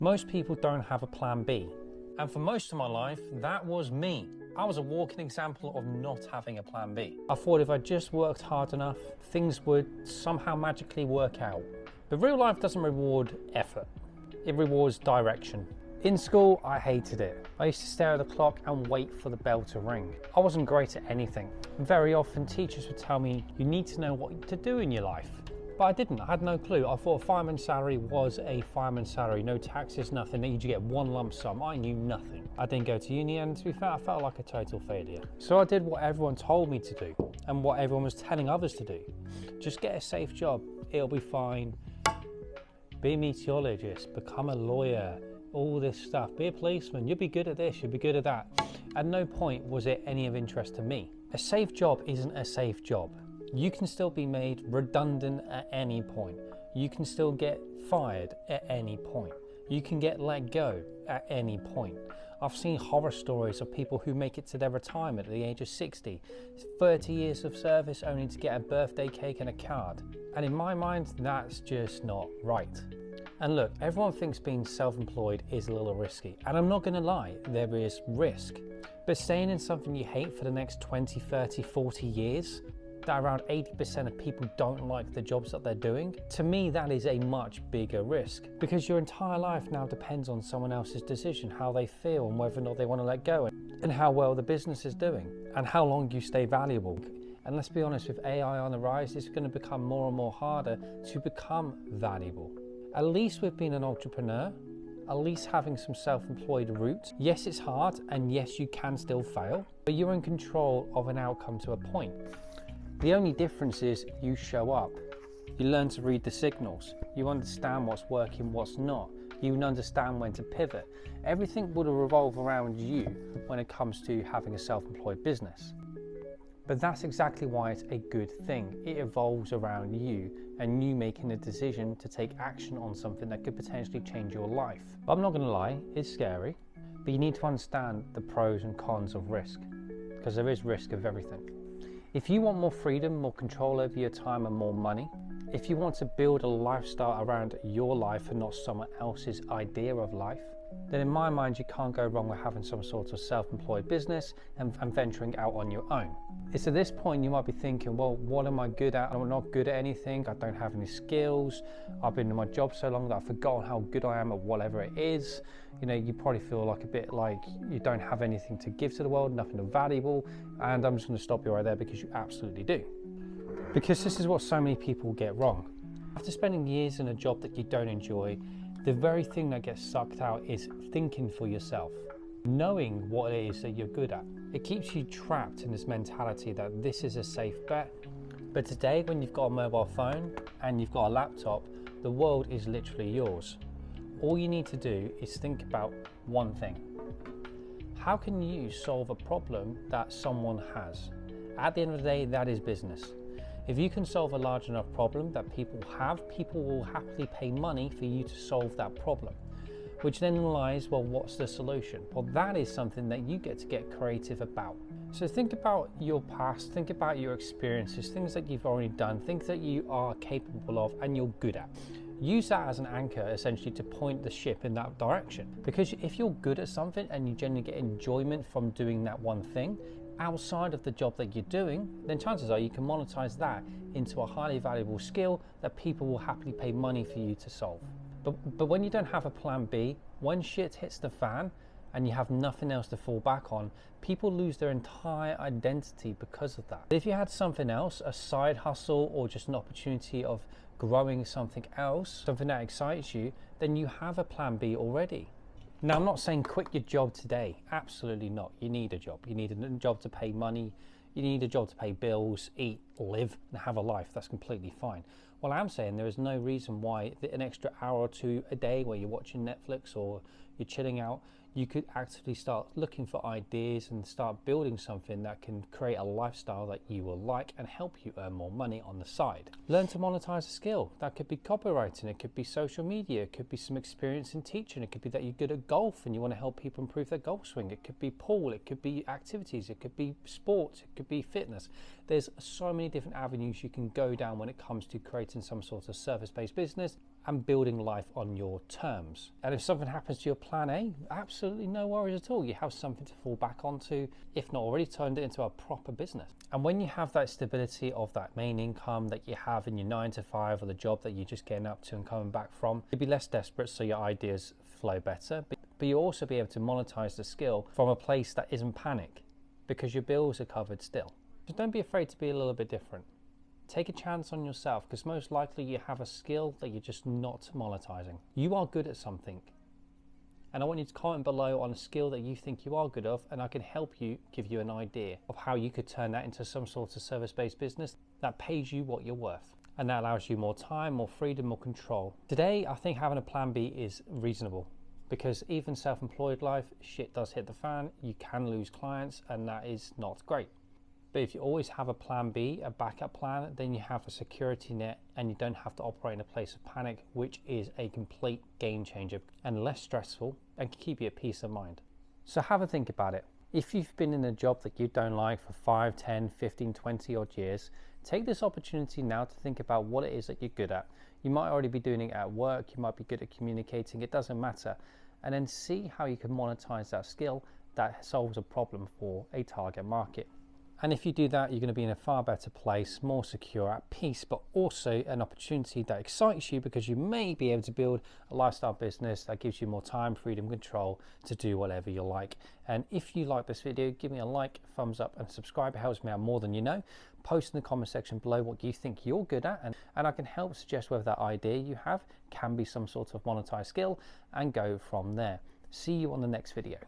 Most people don't have a plan B. And for most of my life, that was me. I was a walking example of not having a plan B. I thought if I just worked hard enough, things would somehow magically work out. But real life doesn't reward effort. It rewards direction. In school, I hated it. I used to stare at the clock and wait for the bell to ring. I wasn't great at anything. Very often teachers would tell me, you need to know what to do in your life. But I didn't, I had no clue. I thought a fireman's salary was a fireman's salary, no taxes, nothing, you get one lump sum. I knew nothing. I didn't go to uni, and to be fair, I felt like a total failure. So I did what everyone told me to do and what everyone was telling others to do. Just get a safe job, it'll be fine. Be a meteorologist, become a lawyer, all this stuff. Be a policeman, you'll be good at this, you'll be good at that. At no point was it any of interest to me. A safe job isn't a safe job. You can still be made redundant at any point. You can still get fired at any point. You can get let go at any point. I've seen horror stories of people who make it to their retirement at the age of 60, 30 years of service only to get a birthday cake and a card. And in my mind, that's just not right. And look, everyone thinks being self-employed is a little risky. And I'm not gonna lie, there is risk. But staying in something you hate for the next 20, 30, 40 years, that around 80% of people don't like the jobs that they're doing, to me that is a much bigger risk, because your entire life now depends on someone else's decision, how they feel and whether or not they want to let go, and how well the business is doing and how long you stay valuable. And let's be honest, with AI on the rise, it's going to become more and more harder to become valuable. At least with being an entrepreneur, at least having some self-employed route, yes, it's hard and yes, you can still fail, but you're in control of an outcome to a point. The only difference is you show up. You learn to read the signals. You understand what's working, what's not. You understand when to pivot. Everything will revolve around you when it comes to having a self-employed business. But that's exactly why it's a good thing. It evolves around you and you making a decision to take action on something that could potentially change your life. But I'm not gonna lie, it's scary, but you need to understand the pros and cons of risk, because there is risk of everything. If you want more freedom, more control over your time and more money, if you want to build a lifestyle around your life and not someone else's idea of life, then in my mind you can't go wrong with having some sort of self-employed business and venturing out on your own. It's at this point you might be thinking, well, what am I good at? I'm not good at anything, I don't have any skills, I've been in my job so long that I've forgotten how good I am at whatever it is. You know, you probably feel like a bit like you don't have anything to give to the world, nothing valuable, and I'm just going to stop you right there because you absolutely do. Because this is what so many people get wrong. After spending years in a job that you don't enjoy, the very thing that gets sucked out is thinking for yourself, knowing what it is that you're good at. It keeps you trapped in this mentality that this is a safe bet. But today, when you've got a mobile phone and you've got a laptop, the world is literally yours. All you need to do is think about one thing. How can you solve a problem that someone has? At the end of the day, that is business. If you can solve a large enough problem that people have, people will happily pay money for you to solve that problem. Which then lies, well, what's the solution? Well, that is something that you get to get creative about. So think about your past, think about your experiences, things that you've already done, things that you are capable of and you're good at. Use that as an anchor essentially to point the ship in that direction. Because if you're good at something and you generally get enjoyment from doing that one thing, outside of the job that you're doing, then chances are you can monetize that into a highly valuable skill that people will happily pay money for you to solve. But when you don't have a plan B, when shit hits the fan and you have nothing else to fall back on, people lose their entire identity because of that. If you had something else, a side hustle or just an opportunity of growing something else, something that excites you, then you have a plan B already. Now, I'm not saying quit your job today. Absolutely not. You need a job. You need a job to pay money. You need a job to pay bills, eat, live, and have a life. That's completely fine. Well, I'm saying there is no reason why an extra hour or two a day where you're watching Netflix or you're chilling out, you could actively start looking for ideas and start building something that can create a lifestyle that you will like and help you earn more money on the side. Learn to monetize a skill. That could be copywriting, it could be social media, it could be some experience in teaching, it could be that you're good at golf and you want to help people improve their golf swing, it could be pool, it could be activities, it could be sports, it could be fitness. There's so many different avenues you can go down when it comes to creating some sort of service-based business. and building life on your terms. And if something happens to your plan A, absolutely no worries at all. You have something to fall back onto, if not already turned it into a proper business. And when you have that stability of that main income that you have in your 9 to 5 or the job that you're just getting up to and coming back from, you'll be less desperate, so your ideas flow better. But you'll also be able to monetize the skill from a place that isn't panic, because your bills are covered still. So don't be afraid to be a little bit different. Take a chance on yourself, because most likely you have a skill that you're just not monetizing. You are good at something. And I want you to comment below on a skill that you think you are good of, and I can help you, give you an idea of how you could turn that into some sort of service-based business that pays you what you're worth. And that allows you more time, more freedom, more control. Today, I think having a plan B is reasonable, because even self-employed life, shit does hit the fan. You can lose clients, and that is not great. But if you always have a plan B, a backup plan, then you have a security net and you don't have to operate in a place of panic, which is a complete game changer and less stressful and can keep you at peace of mind. So have a think about it. If you've been in a job that you don't like for 5, 10, 15, 20 odd years, take this opportunity now to think about what it is that you're good at. You might already be doing it at work, you might be good at communicating, it doesn't matter. And then see how you can monetize that skill that solves a problem for a target market. And if you do that, you're going to be in a far better place, more secure, at peace, but also an opportunity that excites you, because you may be able to build a lifestyle business that gives you more time, freedom, control to do whatever you like. And if you like this video, give me a like, thumbs up, and subscribe. It helps me out more than you know. Post in the comment section below what you think you're good at, and I can help suggest whether that idea you have can be some sort of monetized skill and go from there. See you on the next video.